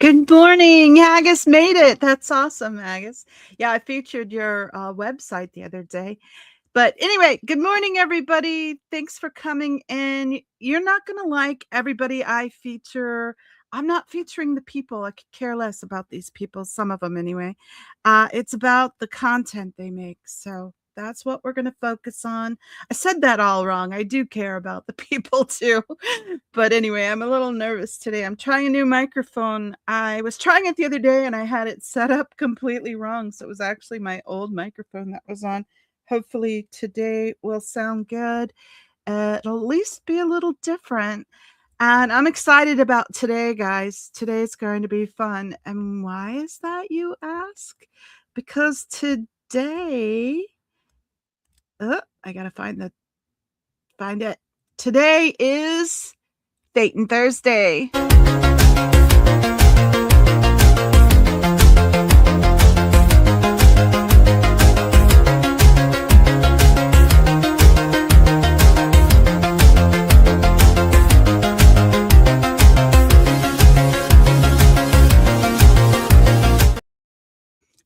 Good morning. Haggis made it. That's awesome, Haggis. Yeah, I featured your website the other day. But anyway, good morning, everybody. Thanks for coming in. You're not going to like everybody I feature. I'm not featuring the people. I could care less about these people, some of them anyway. It's about the content they make. So that's what we're going to focus on. I said that all wrong. I do care about the people too. But anyway, I'm a little nervous today. I'm trying a new microphone. I was trying it the other day and I had it set up completely wrong. So it was actually my old microphone that was on. Hopefully today will sound good. It'll at least be a little different. And I'm excited about today, guys. Today's going to be fun. And why is that, you ask? Because today, I gotta find it. Today is Tetanic Thursday.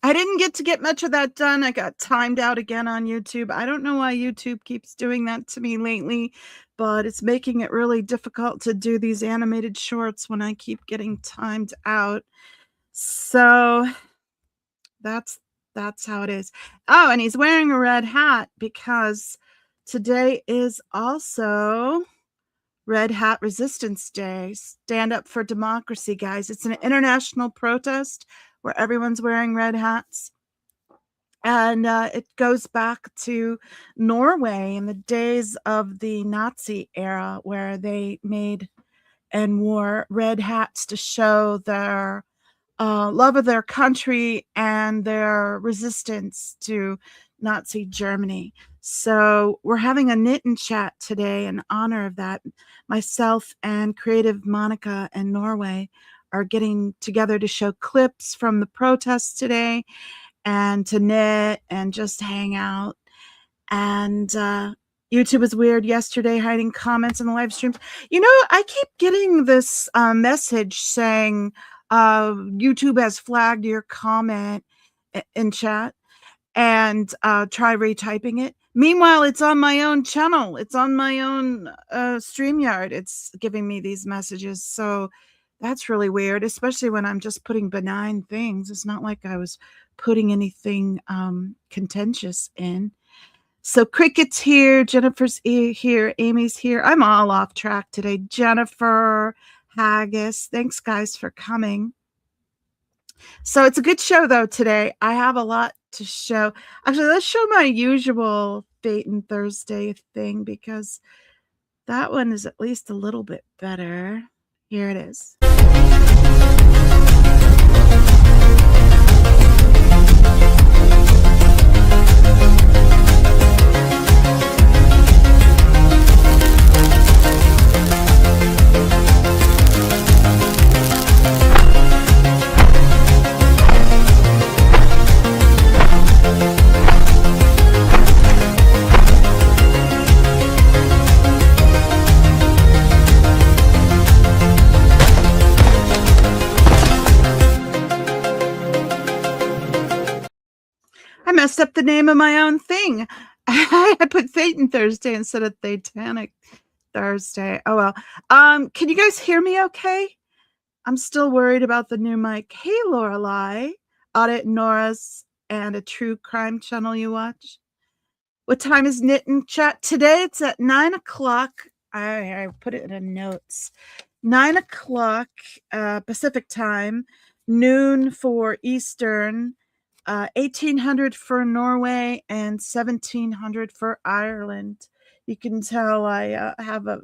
I didn't get much of that done. I got timed out again on YouTube. I don't know why YouTube keeps doing that to me lately, but it's making it really difficult to do these animated shorts when I keep getting timed out. So that's how it is. Oh, and he's wearing a red hat because today is also Red Hat Resistance Day. Stand up for democracy, guys. It's an international protest where everyone's wearing red hats. And it goes back to Norway in the days of the Nazi era, where they made and wore red hats to show their love of their country and their resistance to Nazi Germany. So we're having a knit and chat today in honor of that. Myself and creative Monica in Norway are getting together to show clips from the protests today and to knit and just hang out. And YouTube was weird yesterday, hiding comments in the live stream. You know, I keep getting this message saying YouTube has flagged your comment in chat and try retyping it. Meanwhile, it's on my own channel. It's on my own StreamYard. It's giving me these messages. So that's really weird, especially when I'm just putting benign things. It's not like I was putting anything contentious in. So Cricket's here, Jennifer's here, Amy's here. I'm all off track today. Jennifer, Haggis, thanks guys for coming. So it's a good show though today. I have a lot to show. Actually, let's show my usual Tetanic Thursday thing because that one is at least a little bit better. Here it is. I messed up the name of my own thing. I put Tetanic Thursday instead of Tetanic Thursday. Oh well. Can you guys hear me okay? I'm still worried about the new mic. Hey, Lorelei. Audit Nora's and a true crime channel you watch. What time is Knit and Chat? Today it's at 9 o'clock. I put it in the notes. 9 o'clock Pacific time, noon for Eastern, 1800 for Norway, and 1700 for Ireland. You can tell I have a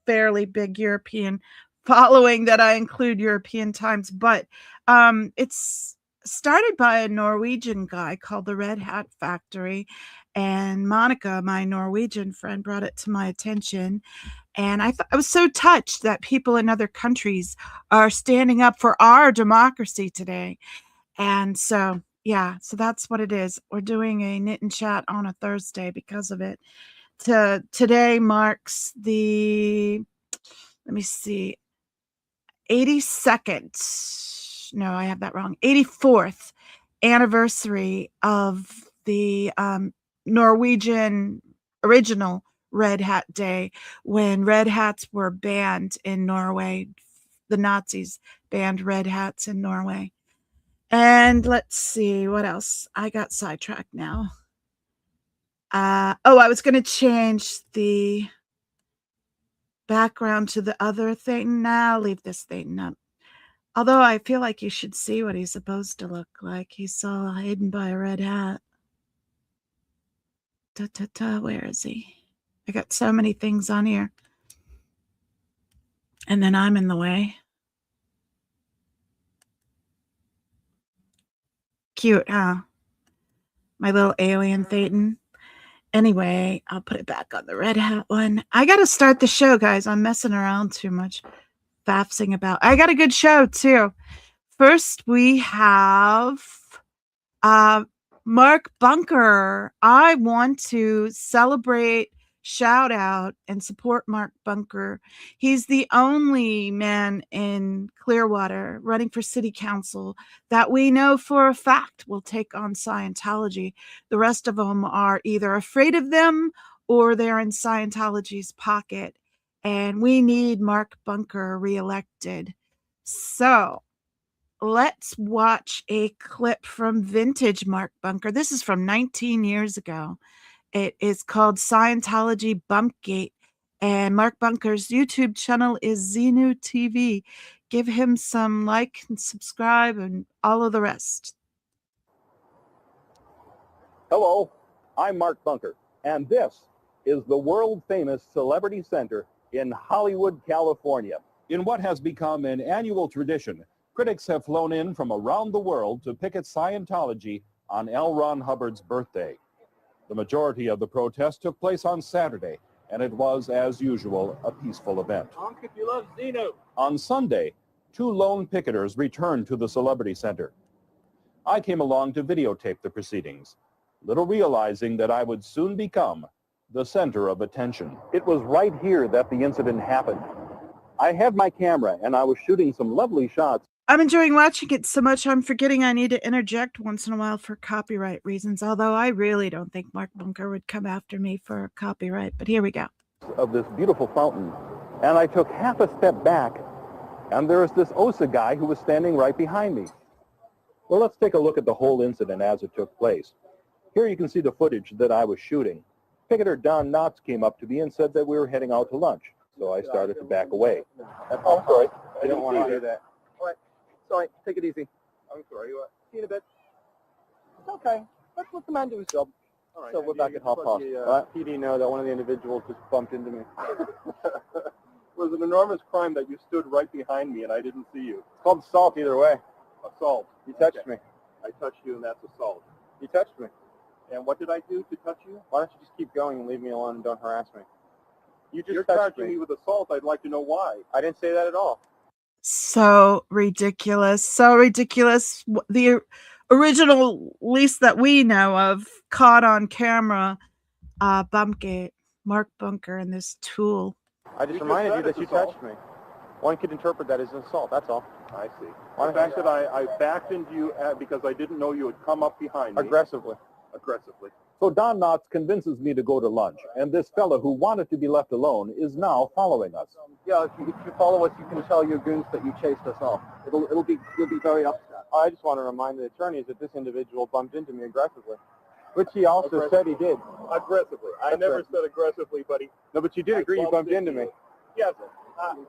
fairly big European following that I include European times, but it's started by a Norwegian guy called the Red Hat Factory, and Monica, my Norwegian friend, brought it to my attention. And I was so touched that people in other countries are standing up for our democracy today. And so, yeah, so that's what it is. We're doing a knit and chat on a Thursday because of it. Today marks the, let me see, 82nd, no, I have that wrong, 84th anniversary of the Norwegian original Red Hat Day, when red hats were banned in Norway. The Nazis banned red hats in Norway. And let's see, what else? I got sidetracked now. I was going to change the background to the other thing. Nah, leave this thing up. Although I feel like you should see what he's supposed to look like. He's all hidden by a red hat. Where is he? I got so many things on here. And then I'm in the way. Cute, huh? My little alien Thetan. Anyway, I'll put it back on the red hat one. I got to start the show, guys. I'm messing around too much. Faffing about. I got a good show, too. First, we have Mark Bunker. I want to celebrate, shout out, and support Mark Bunker. He's the only man in Clearwater running for city council that we know for a fact will take on Scientology. The rest of them are either afraid of them or they're in Scientology's pocket. And we need Mark Bunker reelected. So let's watch a clip from vintage Mark Bunker. This is from 19 years ago. It is called Scientology Bumpgate. And Mark Bunker's YouTube channel is Xenu TV. Give him some like and subscribe and all of the rest. Hello, I'm Mark Bunker, and this is the world-famous Celebrity Center in Hollywood, California. In what has become an annual tradition, critics have flown in from around the world to picket Scientology on L. Ron Hubbard's birthday. The majority of the protest took place on Saturday, and it was, as usual, a peaceful event. Honk if you love Xenu. On Sunday, 2 lone picketers returned to the Celebrity Center. I came along to videotape the proceedings, little realizing that I would soon become the center of attention. It was right here that the incident happened. I had my camera, and I was shooting some lovely shots. I'm enjoying watching it so much I'm forgetting I need to interject once in a while for copyright reasons, although I really don't think Mark Bunker would come after me for copyright, but here we go. Of this beautiful fountain, and I took half a step back, and there was this OSA guy who was standing right behind me. Well, let's take a look at the whole incident as it took place. Here you can see the footage that I was shooting. Picketer Don Knotts came up to me and said that we were heading out to lunch, so I started to back away. Oh, sorry. I didn't want to do that. All right. Sorry. Take it easy. I'm sorry. See you in a bit. It's okay. Let's let the man do his job. All right. So we're back at half past. PD know that one of the individuals just bumped into me. It was an enormous crime that you stood right behind me and I didn't see you. It's called assault either way. Assault. You touched me. I touched you and that's assault. You touched me. And what did I do to touch you? Why don't you just keep going and leave me alone and don't harass me? You're charging me with assault. I'd like to know why. I didn't say that at all. So ridiculous. So ridiculous. The original least that we know of caught on camera, Bumpgate, Mark Bunker, and this tool. I just reminded you that you touched me. One could interpret that as an assault, that's all. I see. The fact that I backed into you because I didn't know you would come up behind me. Aggressively. So Don Knotts convinces me to go to lunch, and this fellow who wanted to be left alone is now following us. Yeah, if you follow us, you can tell your goons that you chased us off. You'll be very upset. I just want to remind the attorneys that this individual bumped into me aggressively, which he also said he did. Aggressively. I never said aggressively, buddy. No, but you did agree you bumped into me. Yes.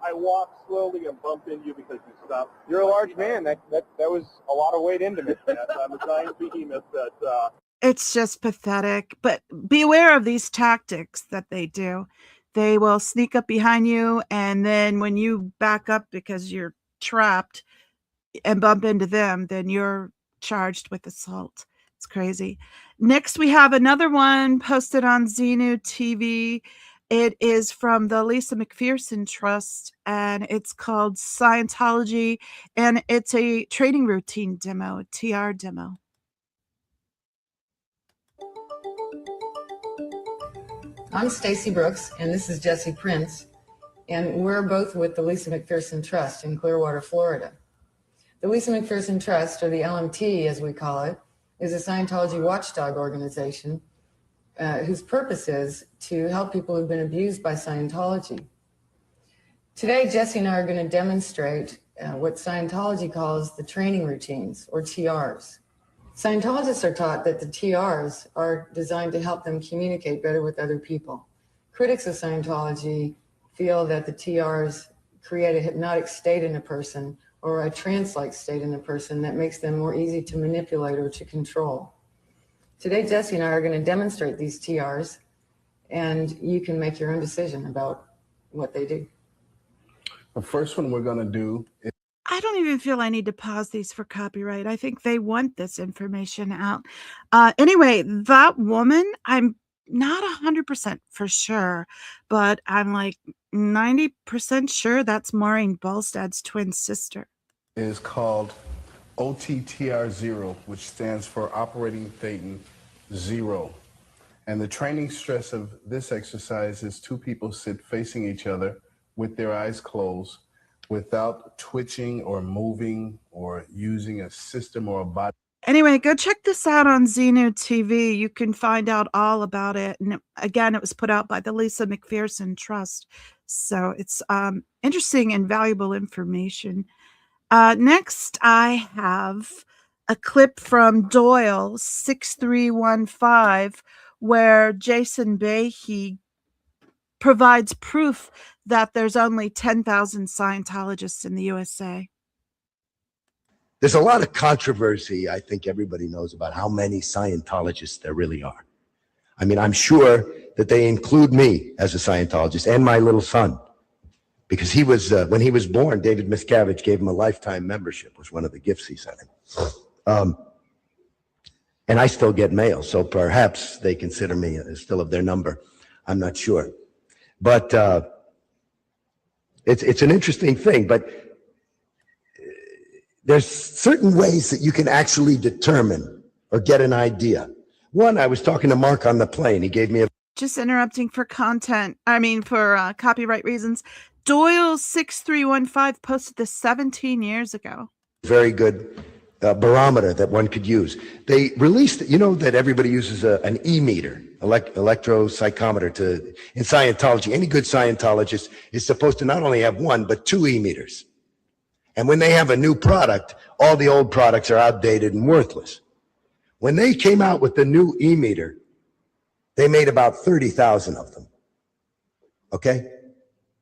I walked slowly and bumped into you because you stopped. You're a large man. That was a lot of weight into me. Yes, I'm a giant behemoth that... It's just pathetic, but beware of these tactics that they do. They will sneak up behind you, and then when you back up because you're trapped and bump into them, then you're charged with assault. It's crazy. Next, we have another one posted on Xenu TV. It is from the Lisa McPherson Trust, and it's called Scientology, and it's a training routine demo, a TR demo. I'm Stacy Brooks, and this is Jesse Prince, and we're both with the Lisa McPherson Trust in Clearwater, Florida. The Lisa McPherson Trust, or the LMT as we call it, is a Scientology watchdog organization whose purpose is to help people who've been abused by Scientology. Today, Jesse and I are going to demonstrate what Scientology calls the training routines, or TRs. Scientologists are taught that the TRs are designed to help them communicate better with other people. Critics of Scientology feel that the TRs create a hypnotic state in a person, or a trance-like state in a person that makes them more easy to manipulate or to control. Today, Jesse and I are going to demonstrate these TRs, and you can make your own decision about what they do. The first one we're going to do is... I don't even feel I need to pause these for copyright. I think they want this information out. Anyway, that woman, I'm not 100% for sure, but I'm like 90% sure that's Maureen Ballstad's twin sister. Is called OTTR0, which stands for Operating Thetan 0. And the training stress of this exercise is two people sit facing each other with their eyes closed, without twitching or moving or using a system or a body. Anyway, go check this out on Xenu TV. You can find out all about it. And again, it was put out by the Lisa McPherson Trust. So it's interesting and valuable information. Next, I have a clip from Doyle 6315, where Jason Bahey provides proof that there's only 10,000 Scientologists in the USA. There's a lot of controversy, I think everybody knows, about how many Scientologists there really are. I mean, I'm sure that they include me as a Scientologist and my little son, because he was, when he was born, David Miscavige gave him a lifetime membership, was one of the gifts he sent him. And I still get mail, so perhaps they consider me still of their number. I'm not sure. But it's an interesting thing, but there's certain ways that you can actually determine or get an idea. One, I was talking to Mark on the plane. He gave me a... Just interrupting for for copyright reasons. Doyle 6315 posted this 17 years ago. Very good barometer that one could use. They released, you know, that everybody uses an e-meter, electropsychometer in Scientology. Any good Scientologist is supposed to not only have one, but 2 e-meters. And when they have a new product, all the old products are outdated and worthless. When they came out with the new e-meter, they made about 30,000 of them. Okay?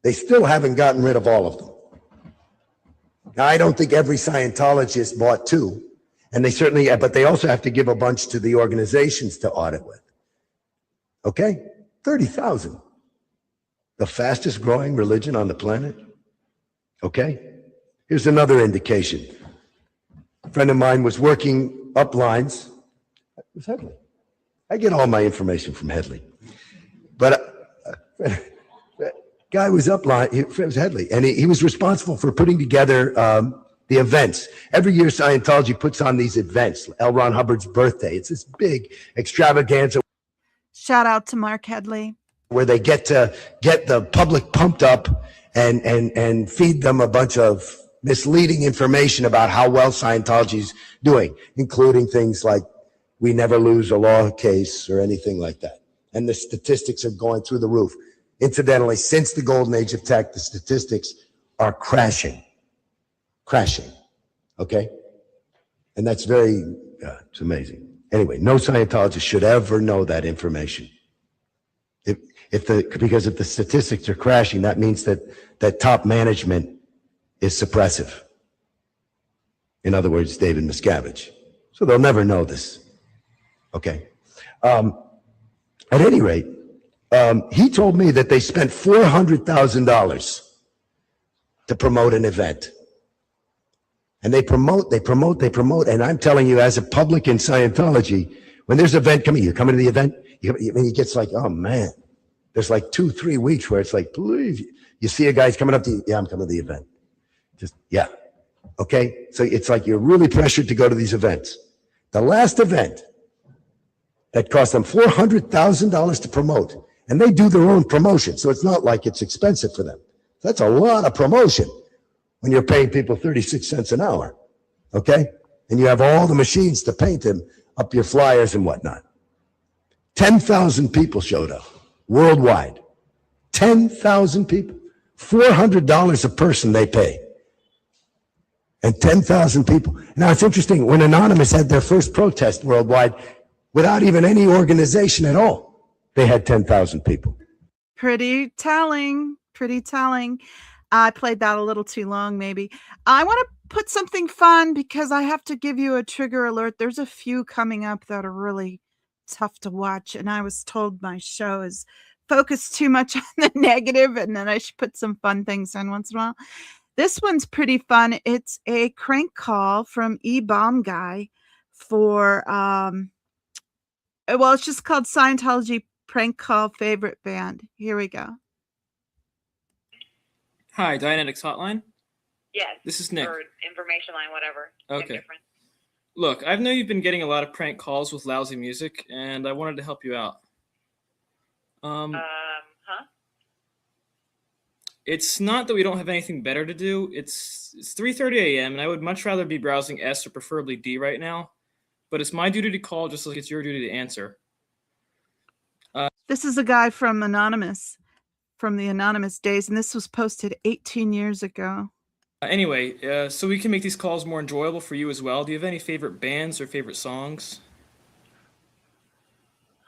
They still haven't gotten rid of all of them. Now, I don't think every Scientologist bought 2, and they certainly, but they also have to give a bunch to the organizations to audit with. Okay? 30,000. The fastest growing religion on the planet. Okay? Here's another indication. A friend of mine was working up lines. It was Headley. I get all my information from Headley. But guy was upline, it was Headley, and he was responsible for putting together the events. Every year Scientology puts on these events. L. Ron Hubbard's birthday. It's this big extravaganza. Shout out to Mark Headley. Where they get to get the public pumped up and feed them a bunch of misleading information about how well Scientology's doing, including things like we never lose a law case or anything like that. And the statistics are going through the roof. Incidentally, since the golden age of tech, the statistics are crashing. Okay? And that's it's amazing. Anyway, no Scientologist should ever know that information. Because if the statistics are crashing, that means that top management is suppressive. In other words, David Miscavige. So they'll never know this. Okay? At any rate, he told me that they spent $400,000 to promote an event. And they promote, and I'm telling you, as a public in Scientology, when there's an event coming, you're coming to the event, he gets like, oh man, there's like 2-3 weeks where it's like, please, you see a guy's coming up to you, yeah, I'm coming to the event. Just, yeah. Okay? So it's like you're really pressured to go to these events. The last event that cost them $400,000 to promote, and they do their own promotion, so it's not like it's expensive for them. That's a lot of promotion when you're paying people 36 cents an hour. okay? And you have all the machines to paint them up your flyers and whatnot. 10,000 people showed up worldwide. 10,000 people. $400 a person they pay. And 10,000 people. Now, it's interesting. When Anonymous had their first protest worldwide, without even any organization at all, they had 10,000 people. Pretty telling. Pretty telling. I played that a little too long, maybe. I want to put something fun because I have to give you a trigger alert. There's a few coming up that are really tough to watch. And I was told my show is focused too much on the negative and then I should put some fun things in once in a while. This one's pretty fun. It's a crank call from E-Bomb Guy for, it's just called Scientology Prank Call Favorite Band. Here we go. Hi, Dianetics Hotline? Yes. This is Nick. Or information line, whatever. Okay. Look, I know you've been getting a lot of prank calls with lousy music, and I wanted to help you out. It's not that we don't have anything better to do. It's 3:30 a.m., and I would much rather be browsing S or preferably D right now. But it's my duty to call just like it's your duty to answer. This is a guy from Anonymous, from the Anonymous days, and this was posted 18 years ago. Anyway, so we can make these calls more enjoyable for you as well. Do you have any favorite bands or favorite songs?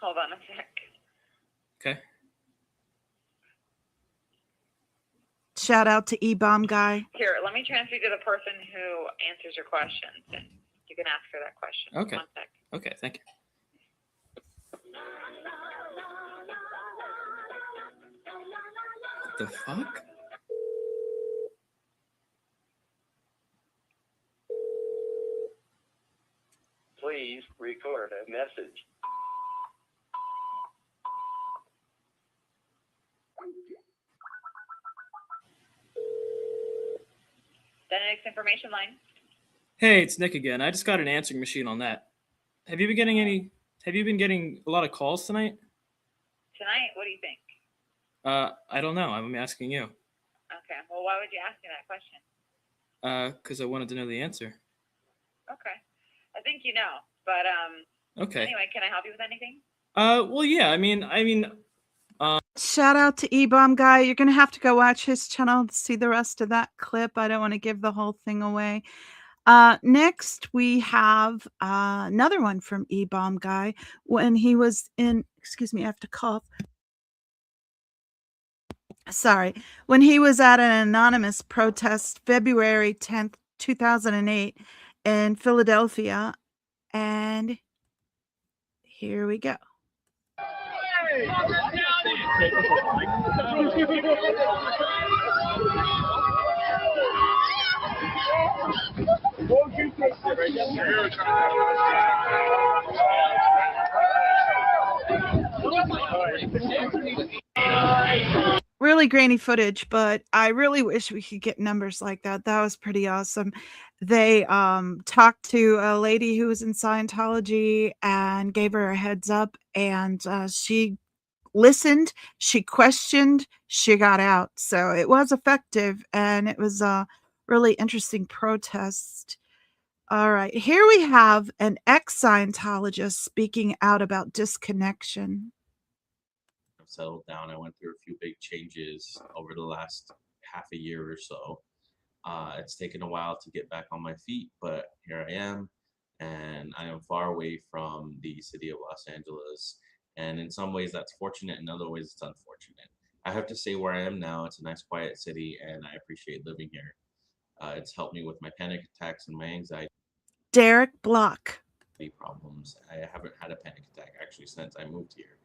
Hold on a sec. Okay. Shout out to E-Bomb Guy. Here, let me transfer you to the person who answers your questions, and you can ask her that question. Okay. 1 sec. Okay, thank you. What the fuck? Please record a message. Tetanic information line. Hey, it's Nick again. I just got an answering machine on that. Have you been getting a lot of calls tonight? Tonight, what do you think? I don't know. I'm asking you. Okay. Well, why would you ask me that question? Because I wanted to know the answer. Okay. I think you know, but Okay. Anyway, can I help you with anything? Well, yeah. I mean. Shout out to E-Bomb Guy. You're going to have to go watch his channel to see the rest of that clip. I don't want to give the whole thing away. Next, we have another one from E-Bomb Guy when he was in, excuse me, I have to cough. Sorry. When he was at an anonymous protest February 10th, 2008 in Philadelphia. And here we go. Really grainy footage, but I really wish we could get numbers like that. That was pretty awesome. They talked to a lady who was in Scientology and gave her a heads up, and she listened, she questioned, she got out. So it was effective, and it was a really interesting protest. All right, here we have an ex-Scientologist speaking out about disconnection. I've settled down. I went through a few big changes over the last half a year or so. It's taken a while to get back on my feet, but here I am, and I am far away from the city of Los Angeles. And in some ways that's fortunate, in other ways it's unfortunate. I have to say where I am now, it's a nice quiet city, and I appreciate living here. It's helped me with my panic attacks and my anxiety Derek Block. problems. I haven't had a panic attack actually since I moved here.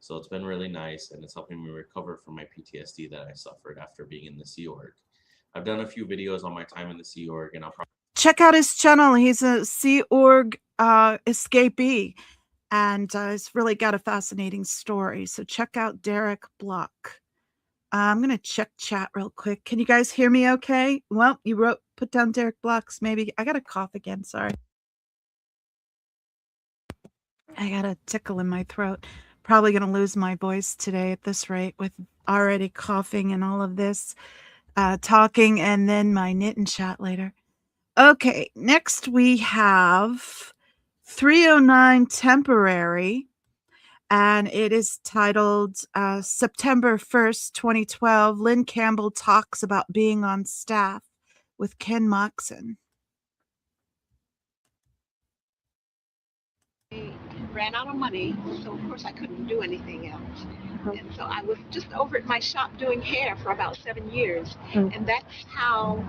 So it's been really nice, and it's helping me recover from my PTSD that I suffered after being in the Sea Org. I've done a few videos on my time in the Sea Org, and I'll probably check out his channel. He's a Sea Org escapee, and it's really got a fascinating story. So check out Derek Block. I'm going to check chat real quick. Can you guys hear me okay? Well, you put down Derek Blocks. Maybe I got a cough again. Sorry. I got a tickle in my throat. Probably going to lose my voice today at this rate with already coughing and all of this talking, and then my knit and chat later. Okay, next we have 309 Temporary, and it is titled September 1st, 2012. Lynn Campbell talks about being on staff with Ken Moxon. I ran out of money, so of course I couldn't do anything else. And so I was just over at my shop doing hair for about 7 years. And that's how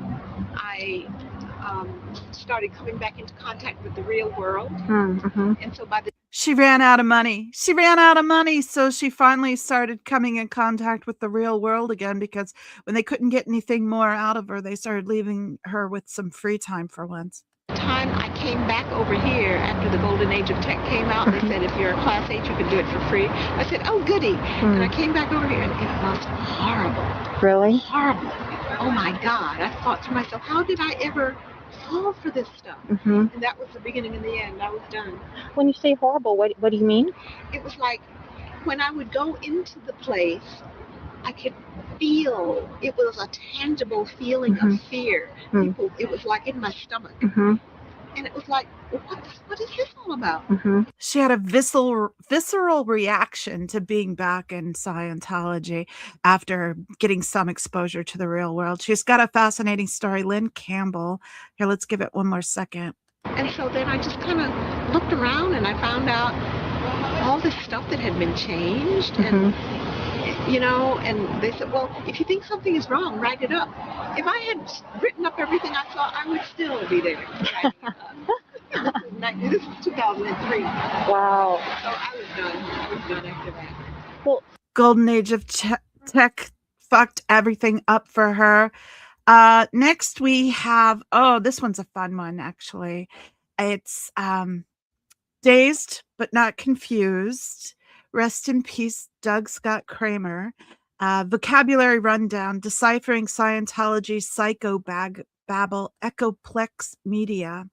I started coming back into contact with the real world. And so by the She ran out of money. She ran out of money, so she finally started coming in contact with the real world again, because when they couldn't get anything more out of her, they started leaving her with some free time for once. time I came back over here after the golden age of tech came out, they said if you're a class 8 you can do it for free. I said, oh goody. And I came back over here and it was horrible. Really? Horrible. Oh my God. I thought to myself, how did I ever fall for this stuff? And that was the beginning and the end. I was done. When you say horrible, what do you mean? It was like when I would go into the place, I could feel, it was a tangible feeling of fear. People, it was like in my stomach. And it was like, what is this all about? She had a visceral reaction to being back in Scientology after getting some exposure to the real world. She's got a fascinating story. Lynn Campbell. Here, let's give it one more second. And so then I just kind of looked around and I found out all this stuff that had been changed. And you know, and they said, well, if you think something is wrong, write it up. If I had written up everything I saw, I would still be there. This is 2003. Wow. So I was done. I was done after that. Well, golden age of tech fucked everything up for her. Next we have, this one's a fun one, actually. It's Dazed but Not Confused. Rest in peace, Doug Scott Kramer. Vocabulary rundown, deciphering Scientology psychobabble, Echoplex Media.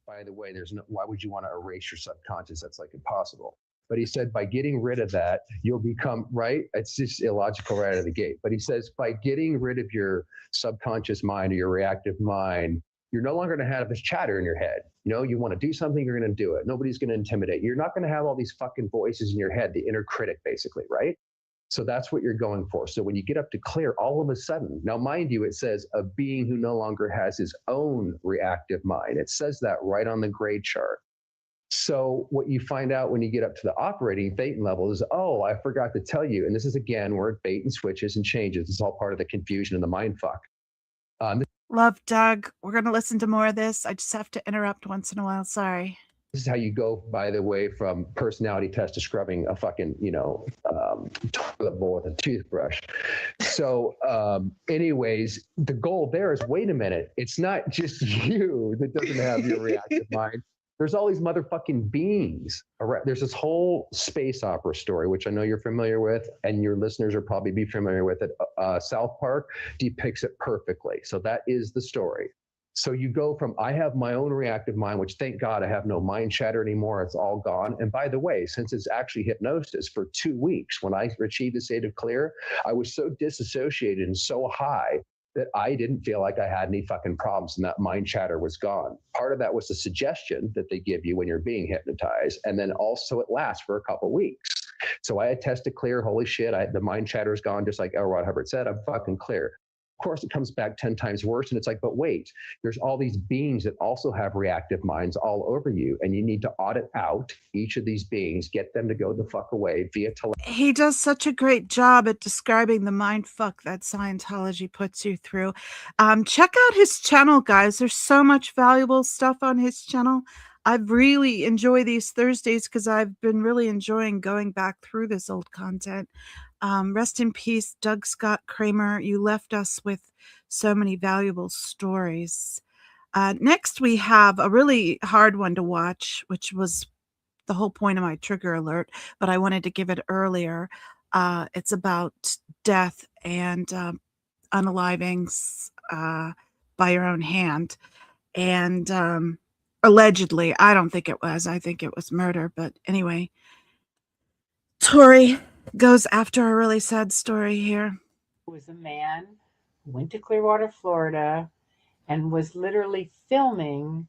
By the way, why would you want to erase your subconscious? That's like impossible. But he said, by getting rid of that, you'll become, right? It's just illogical right out of the gate. But he says, by getting rid of your subconscious mind or your reactive mind, you're no longer going to have this chatter in your head. You know, you want to do something, you're going to do it. Nobody's going to intimidate. You're not going to have all these fucking voices in your head, the inner critic, basically, right? So that's what you're going for. So when you get up to clear, all of a sudden, now mind you, it says a being who no longer has his own reactive mind. It says that right on the grade chart. So what you find out when you get up to the operating Thetan level is, oh, I forgot to tell you. And this is, again, where bait and switches and changes. It's all part of the confusion and the mind fuck. Love Doug. We're going to listen to more of this. I just have to interrupt once in a while. Sorry. This is how you go, by the way, from personality test to scrubbing a fucking, toilet bowl with a toothbrush. So anyways, the goal there is, wait a minute, it's not just you that doesn't have your reactive mind. There's all these motherfucking beings. There's this whole space opera story, which I know you're familiar with, and your listeners are probably be familiar with it. South Park depicts it perfectly. So that is the story. So you go from, I have my own reactive mind, which thank God I have no mind chatter anymore. It's all gone. And by the way, since it's actually hypnosis for 2 weeks, when I achieved the state of clear, I was so disassociated and so high that I didn't feel like I had any fucking problems, and that mind chatter was gone. Part of that was the suggestion that they give you when you're being hypnotized. And then also it lasts for a couple weeks. So I had tested clear. Holy shit, the mind chatter is gone. Just like L. Ron Hubbard said, I'm fucking clear. Of course, it comes back 10 times worse. And it's like, but wait, there's all these beings that also have reactive minds all over you. And you need to audit out each of these beings, get them to go the fuck away via telepathy. He does such a great job at describing the mind fuck that Scientology puts you through. Check out his channel, guys. There's so much valuable stuff on his channel. I've really enjoyed these Thursdays because I've been really enjoying going back through this old content. Rest in peace, Doug Scott Kramer. You left us with so many valuable stories. Next, we have a really hard one to watch, which was the whole point of my trigger alert, but I wanted to give it earlier. It's about death and unalivings by your own hand. And allegedly, I don't think it was. I think it was murder. But anyway, Tori goes after a really sad story here. Was a man who went to Clearwater, Florida, and was literally filming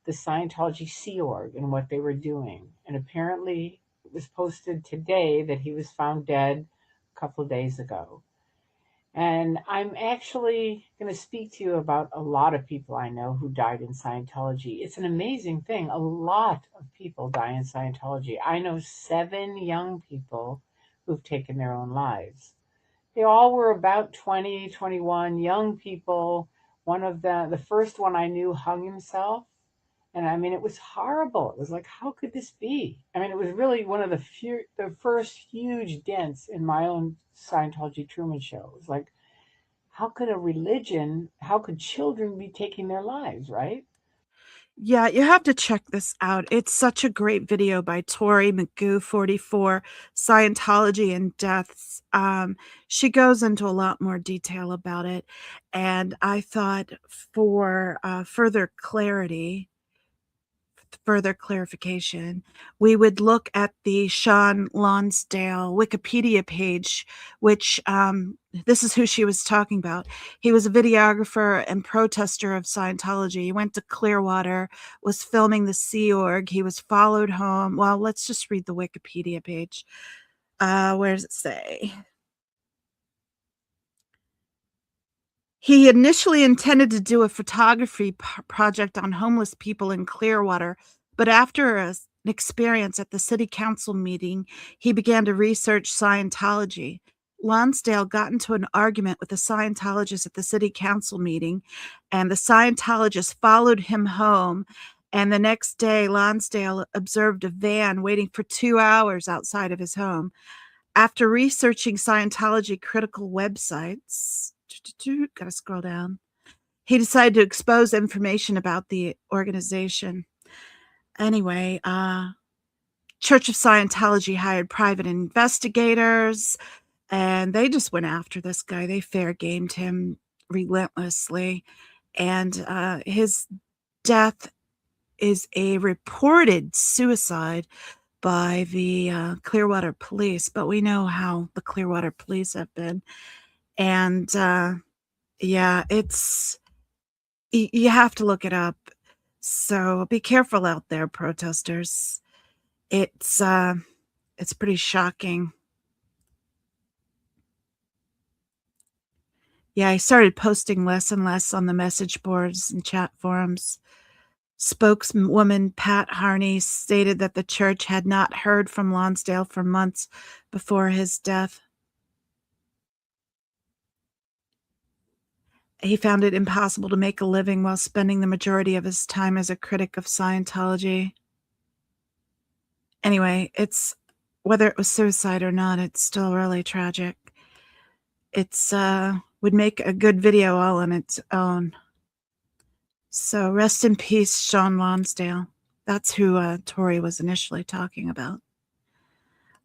the Scientology Sea Org and what they were doing. And apparently it was posted today that he was found dead a couple of days ago. And I'm actually going to speak to you about a lot of people I know who died in Scientology. It's an amazing thing. A lot of people die in Scientology. I know 7 young people who've taken their own lives. They all were about 20, 21, young people. One of them, the first one I knew, hung himself. And I mean, it was horrible. It was like, how could this be? I mean, it was really one of the first huge dents in my own Scientology Truman Show. It was like, how could children be taking their lives, right? Yeah, you have to check this out. It's such a great video by Tori McGoo, 44, Scientology and Deaths. She goes into a lot more detail about it. And I thought for further clarification, we would look at the Sean Lonsdale Wikipedia page, which this is who she was talking about. He was a videographer and protester of Scientology. He went to Clearwater, was filming the Sea Org. He was followed home. Well, let's just read the Wikipedia page. Where does it say? He initially intended to do a photography project on homeless people in Clearwater, but after an experience at the city council meeting, he began to research Scientology. Lonsdale got into an argument with a Scientologist at the city council meeting, and the Scientologist followed him home. And the next day, Lonsdale observed a van waiting for 2 hours outside of his home. After researching Scientology critical websites, gotta scroll down, he decided to expose information about the organization. Anyway, Church of Scientology hired private investigators, and they just went after this guy. They fair gamed him relentlessly, and his death is a reported suicide by the Clearwater police, but we know how the Clearwater police have been. And yeah, you have to look it up. So be careful out there, protesters. It's pretty shocking. Yeah, I started posting less and less on the message boards and chat forums. Spokeswoman Pat Harney stated that the church had not heard from Lonsdale for months before his death. He found it impossible to make a living while spending the majority of his time as a critic of Scientology. Anyway, whether it was suicide or not, it's still really tragic. It's would make a good video all on its own. So rest in peace, Sean Lonsdale. That's who Tori was initially talking about.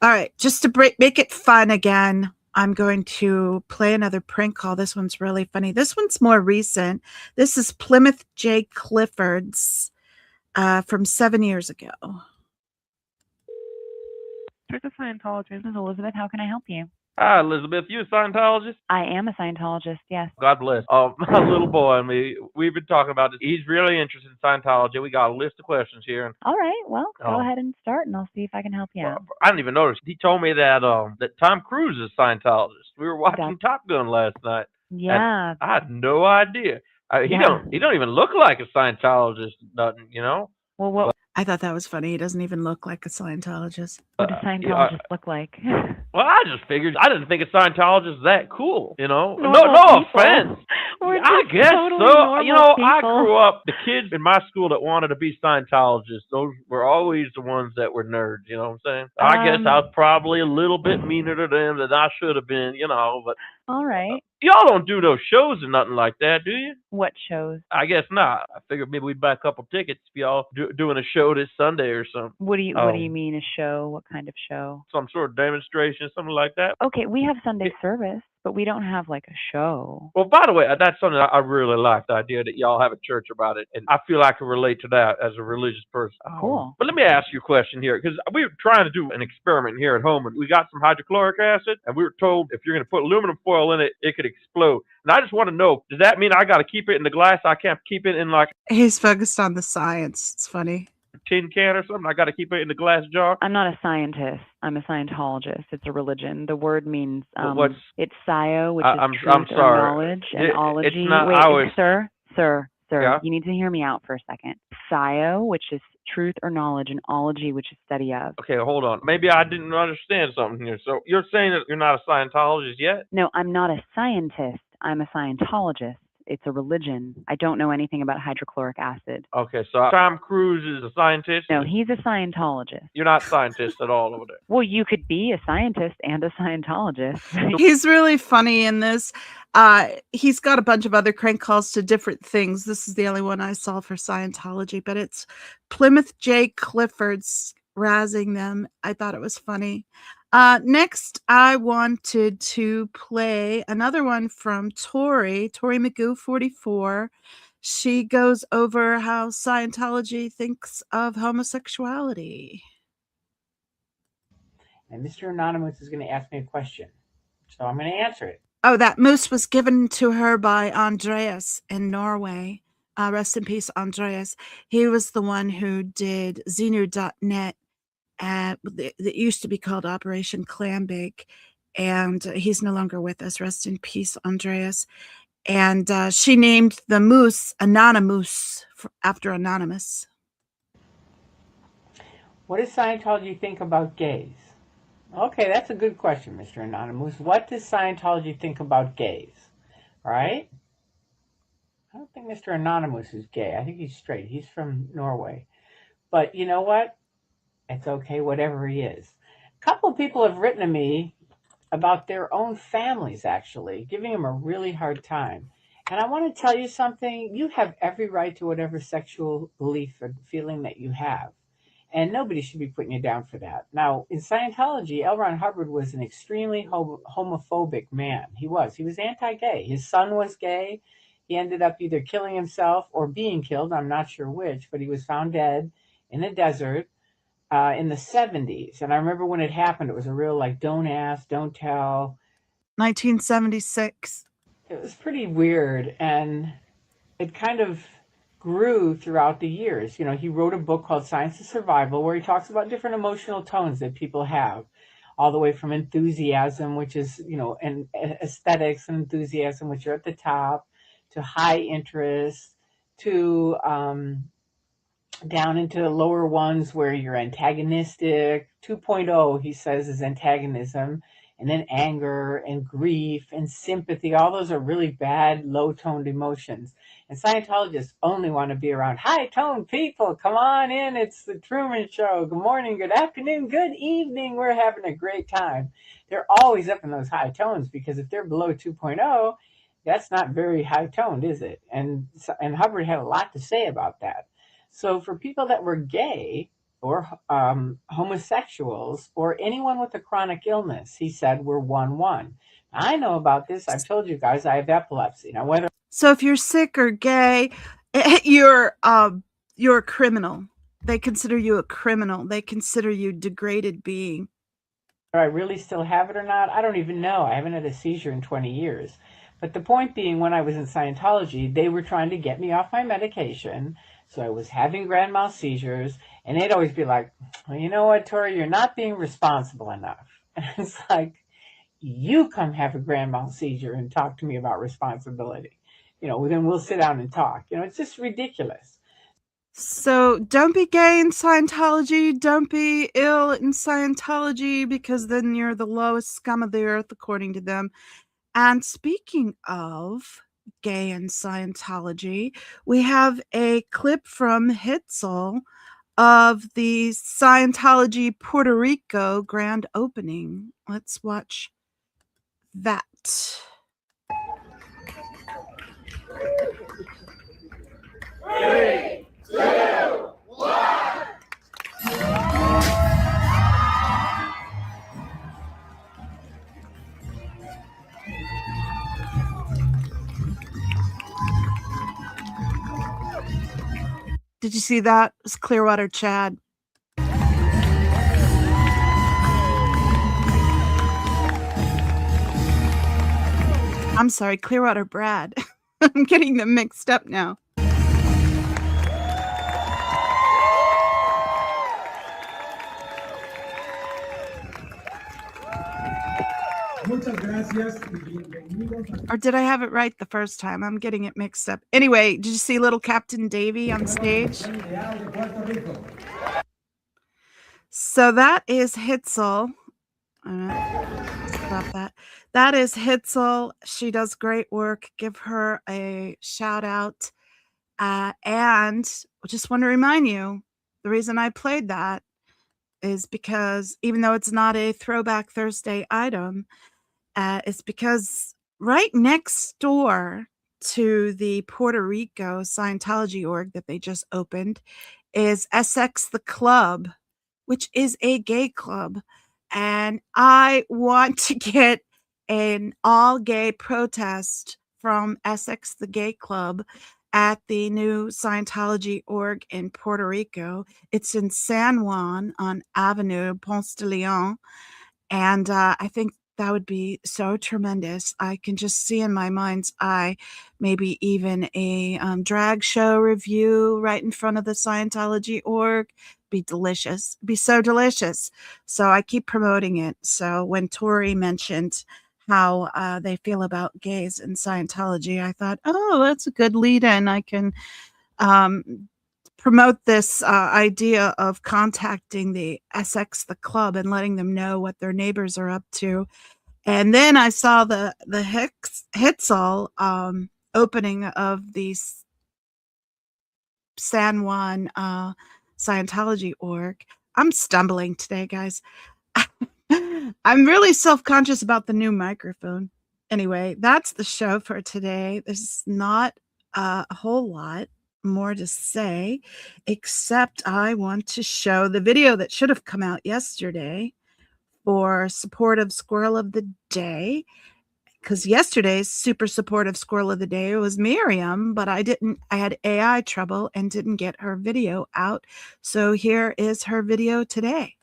All right, just to make it fun again, I'm going to play another prank call. This one's really funny. This one's more recent. This is Plymouth J. Clifford's from 7 years ago. Church of Scientology. This is Elizabeth. How can I help you? Hi, Elizabeth. You a Scientologist? I am a Scientologist, yes. God bless. My little boy and me, we've been talking about this. He's really interested in Scientology. We got a list of questions here. All right, well, go ahead and start, and I'll see if I can help you out. I didn't even notice. He told me that that Tom Cruise is a Scientologist. We were watching Top Gun last night. Yeah. I had no idea. He don't even look like a Scientologist, nothing, you know? Well, I thought that was funny. He doesn't even look like a Scientologist. What does Scientologists look like? Well, I just figured, I didn't think a Scientologist is that cool, you know? No offense. I guess totally so. You know, I people. grew up, the kids in my school that wanted to be Scientologists, those were always the ones that were nerds, you know what I'm saying? I guess I was probably a little bit meaner to them than I should have been, you know, but. All right. Y'all don't do those shows or nothing like that, do you? What shows? I guess not. I figured maybe we'd buy a couple tickets if y'all doing a show this Sunday or something. What do you mean a show? What kind of show? Some sort of demonstration, something like that. Okay, we have Sunday service, but we don't have like a show. Well, by the way, that's something I really like, the idea that y'all have a church about it. And I feel I can relate to that as a religious person. Cool. But let me ask you a question here, because we were trying to do an experiment here at home, and we got some hydrochloric acid, and we were told if you're going to put aluminum foil in it, it could explode. And I just want to know, does that mean I got to keep it in the glass? I can't keep it in like He's focused on the science. It's funny. a tin can or something? I got to keep it in the glass jar? I'm not a scientist. I'm a Scientologist. It's a religion. The word means What's- it's scio, which I'm is truth or sorry. knowledge, and ology. It's not. Wait, sir, Yeah? you need to hear me out for a second. Scio, which is truth or knowledge, and ology, which is study of. Okay, hold on. Maybe I didn't understand something here. So you're saying that you're not a Scientologist yet? No, I'm not a scientist. I'm a Scientologist. It's a religion. I don't know anything about hydrochloric acid. Okay, so Tom Cruise is a scientist? No, he's a Scientologist. You're not a scientist at all over there. Well, you could be a scientist and a Scientologist. He's really funny in this. He's got a bunch of other crank calls to different things. This is the only one I saw for Scientology, but it's Plymouth J. Clifford's razzing them. I thought it was funny. Next, I wanted to play another one from Tori Magoo 44. She goes over how Scientology thinks of homosexuality. And Mr. Anonymous is going to ask me a question, so I'm going to answer it. Oh, that moose was given to her by Andreas in Norway. Rest in peace, Andreas. He was the one who did Xenu.net. That used to be called Operation Clambake, and he's no longer with us. Rest in peace, Andreas. And she named the moose Anonymous after Anonymous. What does Scientology think about gays? Okay, that's a good question, Mr. Anonymous. What does Scientology think about gays? All right? I don't think Mr. Anonymous is gay. I think he's straight. He's from Norway. But you know what? It's okay, whatever he is. A couple of people have written to me about their own families, actually, giving them a really hard time. And I want to tell you something. You have every right to whatever sexual belief or feeling that you have. And nobody should be putting you down for that. Now, in Scientology, L. Ron Hubbard was an extremely homophobic man. He was anti-gay. His son was gay. He ended up either killing himself or being killed. I'm not sure which, but he was found dead in a desert in the 70s. And I remember when it happened, it was a real, like, don't ask, don't tell. 1976. It was pretty weird. And it kind of grew throughout the years. You know, he wrote a book called Science of Survival, where he talks about different emotional tones that people have, all the way from enthusiasm, which is, you know, and aesthetics and enthusiasm, which are at the top, to high interest, to down into the lower ones where you're antagonistic. 2.0, he says, is antagonism, and then anger and grief and sympathy. All those are really bad, low-toned emotions. And Scientologists only want to be around high-toned people. Come on in. It's the Truman Show. Good morning, good afternoon, good evening. We're having a great time. They're always up in those high tones, because if they're below 2.0, that's not very high-toned, is it? And Hubbard had a lot to say about that. So for people that were gay or homosexuals or anyone with a chronic illness, he said we're 1-1. I know about this. I've told you guys I have epilepsy. Now, whether So if you're sick or gay, you're a criminal. They consider you a criminal. They consider you degraded being. I really still have it or not, I don't even know. I haven't had a seizure in 20 years. But the point being, when I was in Scientology, they were trying to get me off my medication. So I was having grand mal seizures, and they'd always be like, well, you know what, Tori, you're not being responsible enough. And it's like, you come have a grand mal seizure and talk to me about responsibility. You know, then we'll sit down and talk. You know, it's just ridiculous. So don't be gay in Scientology. Don't be ill in Scientology, because then you're the lowest scum of the earth, according to them. And speaking of gay and Scientology, we have a clip from Hitzel of the Scientology Puerto Rico grand opening. Let's watch that. 3, 2, 1. Did you see that? It was Clearwater Chad. I'm sorry, Clearwater Brad. I'm getting them mixed up now. Or did I have it right the first time? I'm getting it mixed up. Anyway, did you see little Captain Davy on stage? So that is Hitzel. Stop that. That is Hitzel. She does great work. Give her a shout out. And I just want to remind you, the reason I played that is because even though it's not a Throwback Thursday item, it's because right next door to the Puerto Rico Scientology org that they just opened is SX the Club, which is a gay club. And I want to get an all-gay protest from SX the Gay Club at the new Scientology org in Puerto Rico. It's in San Juan on Avenue Ponce de Leon. And I think that would be so tremendous. I can just see in my mind's eye maybe even a drag show review right in front of the Scientology org. Be delicious. Be so delicious. So I keep promoting it. So when Tori mentioned how they feel about gays in Scientology, I thought, oh, that's a good lead-in. I can promote this idea of contacting the SX the Club and letting them know what their neighbors are up to. And then I saw the Hitzel opening of the San Juan Scientology org. I'm stumbling today, guys. I'm really self-conscious about the new microphone. Anyway, that's the show for today. There's not a whole lot more to say, except I want to show the video that should have come out yesterday for supportive squirrel of the day, because yesterday's super supportive squirrel of the day was Miriam, but I had AI trouble and didn't get her video out. So here is her video today.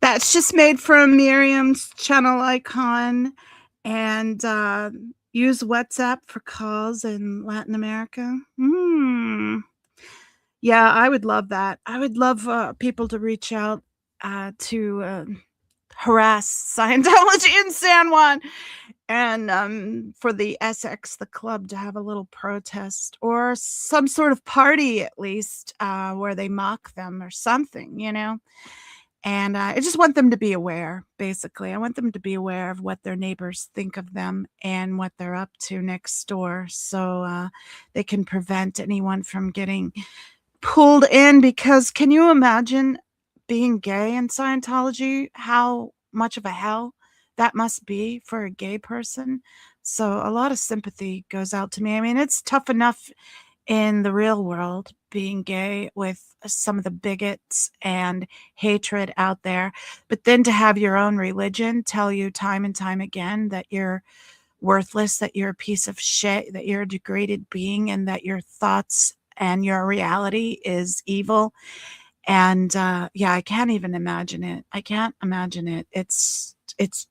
That's just made from Miriam's channel icon, and use WhatsApp for calls in Latin America. Yeah, I would love that. I would love people to reach out to harass Scientology in San Juan, and for the SX the Club to have a little protest or some sort of party at least where they mock them or something, you know. And I just want them to be aware, basically. I want them to be aware of what their neighbors think of them and what they're up to next door, so they can prevent anyone from getting pulled in. Because can you imagine being gay in Scientology? How much of a hell that must be for a gay person? So a lot of sympathy goes out to me. I mean, it's tough enough in the real world being gay with some of the bigots and hatred out there, but then to have your own religion tell you time and time again that you're worthless, that you're a piece of shit, that you're a degraded being, and that your thoughts and your reality is evil. And yeah, I can't even imagine it. I can't imagine it. It's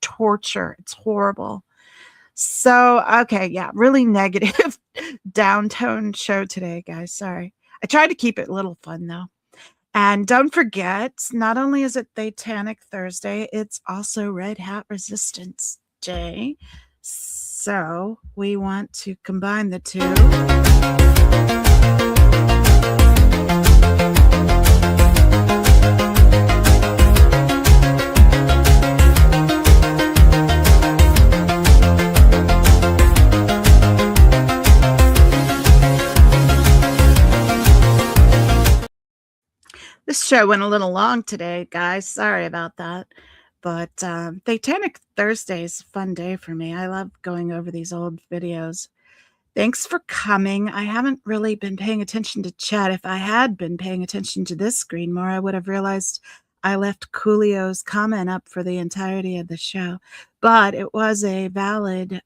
torture. It's horrible. So, okay, yeah, really negative downtoned show today, guys. Sorry. I tried to keep it a little fun, though. And don't forget, not only is it Tetanic Thursday, it's also Red Hat Resistance Day. So we want to combine the two. This show went a little long today, guys. Sorry about that. But Tetanic Thursdays, fun day for me. I love going over these old videos. Thanks for coming. I haven't really been paying attention to chat. If I had been paying attention to this screen more, I would have realized I left Coolio's comment up for the entirety of the show. But it was a valid,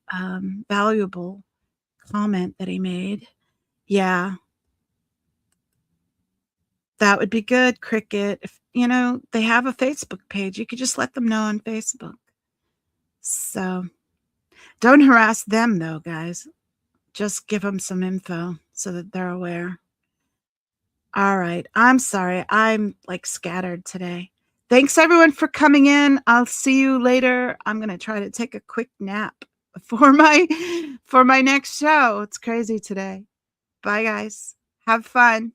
valuable comment that he made. Yeah. That would be good, Cricket. If, they have a Facebook page, you could just let them know on Facebook. So don't harass them, though, guys. Just give them some info so that they're aware. All right. I'm sorry. I'm like scattered today. Thanks, everyone, for coming in. I'll see you later. I'm going to try to take a quick nap for my next show. It's crazy today. Bye, guys. Have fun.